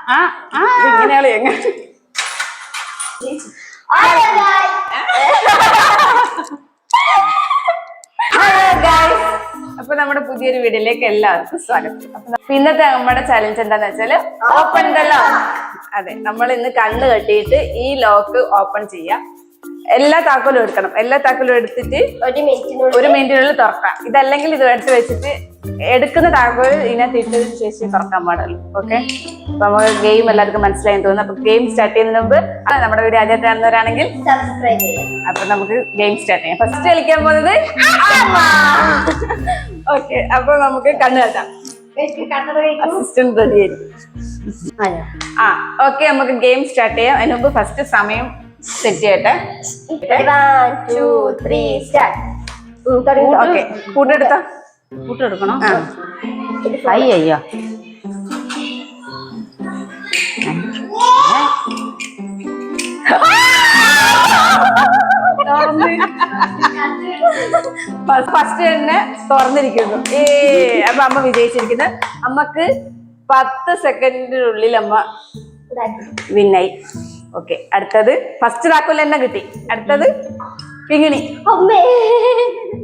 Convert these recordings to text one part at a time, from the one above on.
ഇങ്ങനെയാണ് എങ്ങനെ അപ്പൊ നമ്മുടെ പുതിയൊരു വീഡിയോയിലേക്ക് എല്ലാവർക്കും സ്വാഗതം. അപ്പൊ ഇന്നത്തെ നമ്മുടെ ചലഞ്ച് എന്താന്ന് വെച്ചാല് ഓപ്പൺ ദ ലോക്ക്. അതെ, നമ്മൾ ഇന്ന് കണ്ണ് കെട്ടിയിട്ട് ഈ ലോക്ക് ഓപ്പൺ ചെയ്യാം. എല്ലാ താക്കോലും എടുക്കണം. എല്ലാ താക്കോലും എടുത്തിട്ട് ഒരു മിനിറ്റിനുള്ളിൽ തുറക്കാം. ഇതല്ലെങ്കിൽ ഇത് എടുത്ത് വെച്ചിട്ട് എടുക്കുന്ന താക്കോൽ ഇതിനകത്ത് ഇട്ടതിന് ശേഷം തുറക്കാൻ പാടുള്ളൂ. ഓക്കെ, അപ്പൊ നമുക്ക് ഗെയിം എല്ലാവർക്കും മനസ്സിലായി തോന്നുന്നു. അപ്പൊ ഗെയിം സ്റ്റാർട്ട് ചെയ്യുന്നതിന് മുമ്പ് നമ്മുടെ വീഡിയോ ആദ്യമായിട്ട് കാണുന്നവരാണെങ്കിൽ സബ്സ്ക്രൈബ് ചെയ്യാം. അപ്പൊ നമുക്ക് ഗെയിം സ്റ്റാർട്ട് ചെയ്യാം. ഫസ്റ്റ് കളിക്കാൻ പോകുന്നത് ഓക്കെ. അപ്പൊ നമുക്ക് കണ്ണ് കെട്ടാം. അസിസ്റ്റന്റ് റെഡി ആയിരിക്കും. ഓക്കെ, നമുക്ക് ഗെയിം സ്റ്റാർട്ട് ചെയ്യാം. അതിന് മുമ്പ് ഫസ്റ്റ് സമയം സെറ്റ് ചെയ്യട്ടെ. 1 2 3 സ്റ്റാർട്ട്. ഓക്കെ, കൂട്ടെടുത്തോ. കൂട്ടെടുക്കണം. അയ്യോ ഫസ്റ്റ് തന്നെ തുറന്നിരിക്കുന്നു. അപ്പൊ അമ്മ വിജയിച്ചിരിക്കുന്നത്. അമ്മക്ക് 10 സെക്കൻഡിനുള്ളിൽ അമ്മ വിന്നായി. ഓക്കെ, അടുത്തത് ഫസ്റ്റ് താക്കോൽ തന്നെ കിട്ടി. അടുത്തത് കിങ്ങിണി.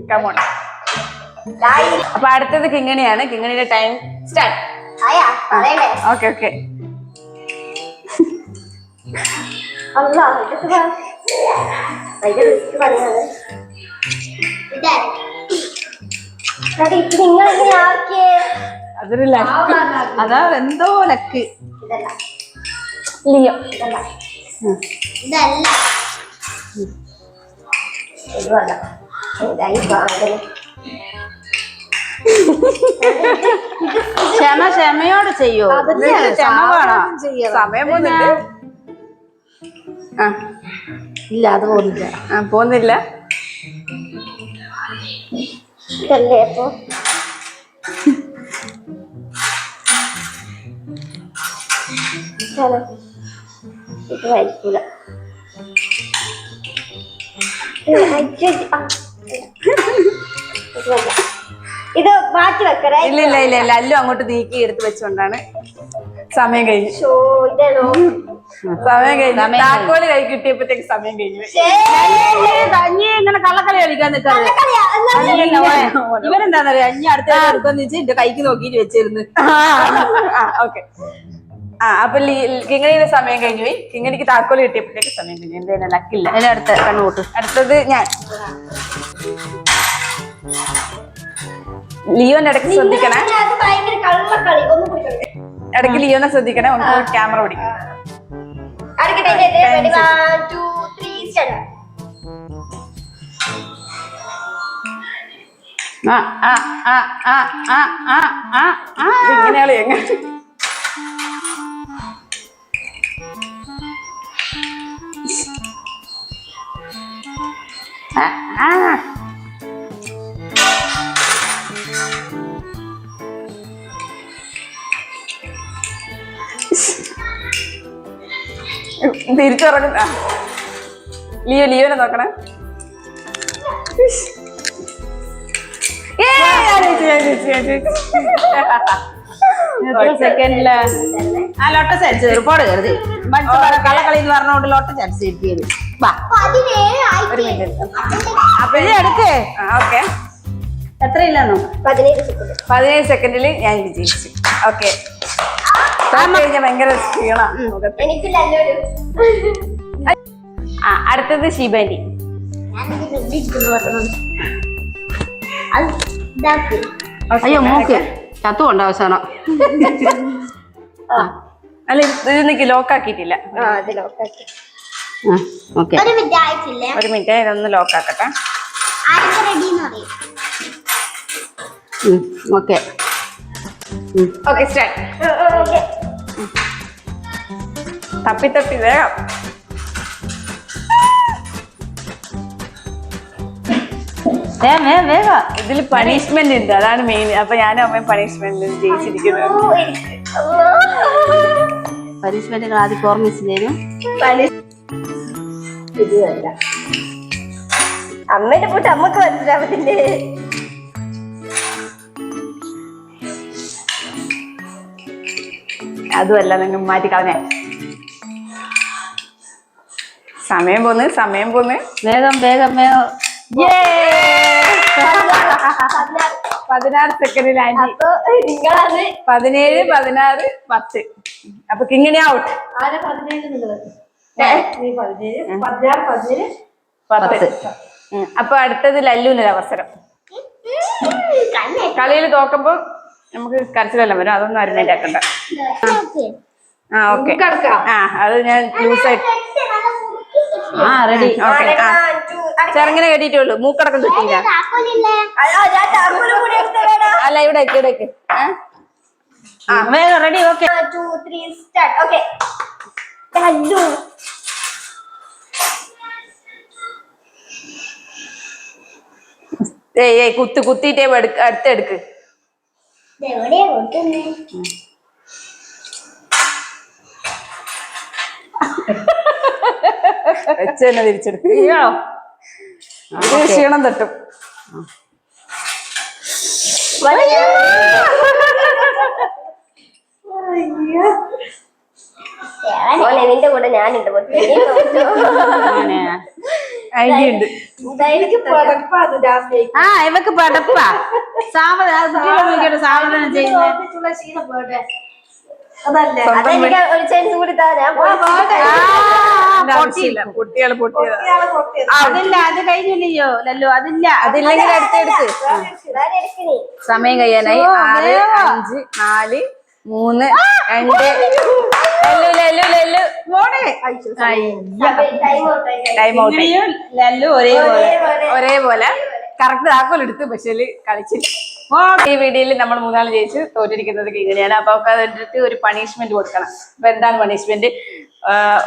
കമോൺ. അപ്പൊ അടുത്തത് കിങ്ങിണിയാണ്. കിങ്ങിണിയുടെ ടൈം സ്റ്റാർട്ട്. Okay okay. അതൊരു ലക്ക്. അതാ എന്തോ ലക്ക്. ലിയോ. ക്ഷമയോട് ചെയ്യോ? ക്ഷമ വേണം. സമയം പോകുന്നില്ല. ഇല്ല, അത് പോകുന്നില്ല. പോകുന്നില്ല. ഇത് മാറ്റി വെക്കറേ. ഇല്ല ഇല്ല ഇല്ല ഇല്ല, അല്ലു അങ്ങോട്ട് നീക്കി എടുത്ത് വെച്ചോണ്ടാണ്. സമയം കഴിഞ്ഞു. സമയം കഴിഞ്ഞു. താക്കോല് കൈ കിട്ടിയപ്പോഴത്തേക്ക് സമയം കഴിഞ്ഞു. ഇങ്ങനെ കള്ളക്കളി കളിക്കാൻ നിൽക്കാറ്. ഇവരെന്താന്നറിയാ, അഞ്ഞി അടുത്ത എടുക്കാന്ന് വെച്ചാൽ എന്റെ കൈക്ക് നോക്കിട്ട് വെച്ചിരുന്നു. ഓക്കെ. അപ്പൊ കിങ്ങിണിയുടെ സമയം കഴിഞ്ഞു പോയി. കിങ്ങിണിക്ക് താക്കോല് കിട്ടിയപ്പോഴത്തേക്ക് സമയം കഴിഞ്ഞു. എന്തായാലും ലക്കില്ല. അതിന്റെ അടുത്ത കണ്ണുകൂട്ട്. അടുത്തത് ഞാൻ. ലിയോന്റെ ഇടയ്ക്ക് ശ്രദ്ധിക്കണേ. ഇടയ്ക്ക് ലിയോനെ ശ്രദ്ധിക്കണേ. ഒന്ന് ക്യാമറ പിടിക്കണം. ഇങ്ങനെയാണ് എങ്ങനെ തിരിച്ചിറങ്ങുന്ന ലിയോനെ നോക്കണേ. സെക്കൻഡില് ആ ലോട്ട ചരിച്ച് ഒരുപാട് കരുതി കള്ളക്കളി എന്ന് പറഞ്ഞോണ്ട് ലോട്ട ചരിച്ചിരിക്കുന്നത്. ഒരു മിനിറ്റ്. അപ്പൊ ഇത് എടുക്കേ. ഓക്കെ, എത്രയില്ലെന്നോ? 17 സെക്കൻഡിൽ ഞാൻ വിജയിച്ചു. ഓക്കെ, ഭയങ്കര ക്ഷീണം. അടുത്തത് ഷിബാനി. അയ്യോ, മൂക്ക് ചത്തുകൊണ്ട് അവസാനം. അല്ല, ഇത് ലോക്കാക്കിയിട്ടില്ല. ഒരു മിനിറ്റ്, ഇതൊന്ന് ലോക്കാക്കട്ടെ. Okay okay, start. തപ്പി തപ്പി വേഗം. ഇതിൽ പണിഷ്മെന്റ് ഉണ്ട്, അതാണ് മെയിൻ. അപ്പൊ ഞാനും അമ്മയും പണിഷ്മെന്റ് ജയിച്ചിരിക്കുന്നത്. പണിഷ്മെന്റുകൾ ആദ്യം ഓർമ്മിച്ചില്ലേനും. ഇതല്ല അമ്മേന്റെ പോട്ട് അമ്മക്ക് മനസ്സിലാവത്തില്ലേ? അതുമല്ല നിങ്ങൾ മാറ്റി കളഞ്ഞേ. സമയം പോന്ന് വേഗം വേഗം വേഗം. 16 സെക്കൻഡിൽ ആന്റി. അപ്പൊ നിങ്ങളത് 17, 16, 10. അപ്പൊ കിങ്ങിണി ഔട്ട്. ആരെ 17 നിങ്ങള് നീ 17 16 17 10. അപ്പൊ അടുത്തത് ലല്ലുവിനൊരു അവസരം. കളിയിൽ തോക്കുമ്പോ നമുക്ക് കരച്ചിലെല്ലാം വരും, അതൊന്നും അരുണേറ്റ് ആക്കണ്ട. ആ ഓക്കെ, ആ അത് ഞാൻ ലൂസായിട്ട് റെഡി. ഓക്കെ. ആ ചെറുങ്ങനെ കെട്ടിട്ടുള്ളൂ, മൂക്കടക്കം കിട്ടിയില്ല. അല്ല ഇവിടെ വേഗം ready. Okay 2 3 start. Okay Lallu ഏയ് കുത്തിട്ടേ അടുത്തെടുക്ക്. എവിടെയാ കൊടുക്കുന്നേ? വെച്ച് തന്നെ തിരിച്ചെടുക്ക്. ഇത് ക്ഷീണം തട്ടും. നിന്റെ കൂടെ ഞാനുണ്ട്. ഐഡിയ ഉണ്ട്. ഇവക്ക് പടപ്പാ സാവധാനം സാവധാനം ചെയ്യുന്നത്. അതെനിക്ക് ഒരു ചാൻസ് കൂടി താ. ഞാൻ കുട്ടികള് പൊട്ടിയതാ. അതില്ല, അത് കഴിഞ്ഞില്ലയോ ലല്ലു? അതില്ലെങ്കിൽ അടുത്തെടുക്ക്. സമയം കഴിയാനായി. 6 5 4 3 2. Time out. ലല്ലു ഒരേപോലെ കറക്റ്റ് താക്കോലെടുത്ത് പക്ഷേ കളിച്ചില്ല. ഈ വീഡിയോയിൽ നമ്മൾ 3 ജയിച്ച് തോറ്റിരിക്കുന്നത് കിങ്ങിണിയാണ്. അപ്പൊ അവർക്ക് അതിട്ട് ഒരു പണിഷ്മെന്റ് കൊടുക്കണം. അപ്പൊ എന്താണ് പണിഷ്മെന്റ്?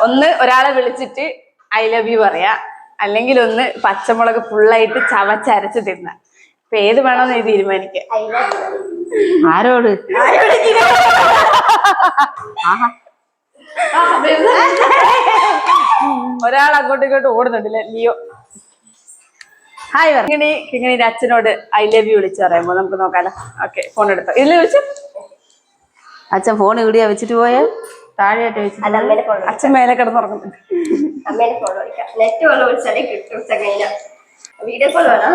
ഒന്ന് ഒരാളെ വിളിച്ചിട്ട് ഐ ലവ് യു പറയാ, അല്ലെങ്കിൽ ഒന്ന് പച്ചമുളക് ഫുള്ളായിട്ട് ചവച്ചരച്ച് തിന്ന. ഇപ്പൊ ഏത് വേണമെന്ന് നീ തീരുമാനിക്ക. ആരോട്? ഒരാൾ അങ്ങോട്ടും ഇങ്ങോട്ടും ഓടുന്നുണ്ടല്ലേ, ലിയോ. ഹായ് പറ. കിങ്ങിണിയുടെ അച്ഛനോട് ഐ ലവ് യു വിളിച്ചു പറയുമ്പോ നമുക്ക് നോക്കാലോ. ഓക്കെ, ഫോൺ എടുത്തോ. ഇതിൽ വിളിച്ചു. അച്ഛൻ ഫോൺ ഇവിടെയാ വെച്ചിട്ട് പോയേ? താഴെയായിട്ട് വെച്ചിട്ട്. അച്ഛൻ മേലെ കിടന്നുറങ്ങുന്നുണ്ട്. അമ്മേനെ ഫോൺ വിളിക്കാം. നെറ്റ് കൊണ്ട് വിളിച്ചാലേ കിട്ടും. സെക്കൻഡ് വീഡിയോ കോൾ വേണം.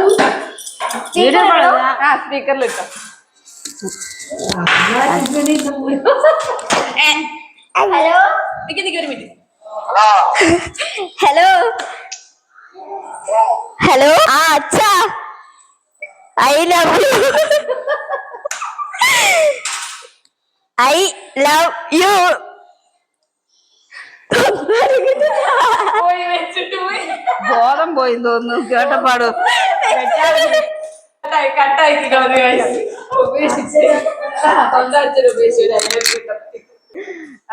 സ്പീക്കറിൽ ഇട്ടോ. ഹലോ ഒരു മിനിറ്റ്. Hello hello. ആ അച്ഛാ, I love you. I love you. ബോധം പോയി തോന്നുന്നു കേട്ടപ്പാടു. കട്ടാക്കി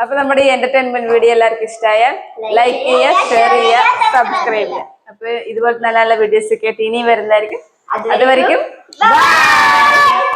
അപ്പൊ നമ്മുടെ ഈ എന്റർടൈൻമെന്റ് വീഡിയോ എല്ലാവർക്കും ഇഷ്ടമായാൽ ലൈക്ക് ചെയ്യുക, ഷെയർ ചെയ്യുക, സബ്സ്ക്രൈബ് ചെയ്യുക. അപ്പൊ ഇതുപോലെ നല്ല നല്ല വീഡിയോസ് ഒക്കെ ആയിട്ട് ഇനിയും വരുന്നതായിരിക്കും. അതുവരെയ്ക്കും ബൈ.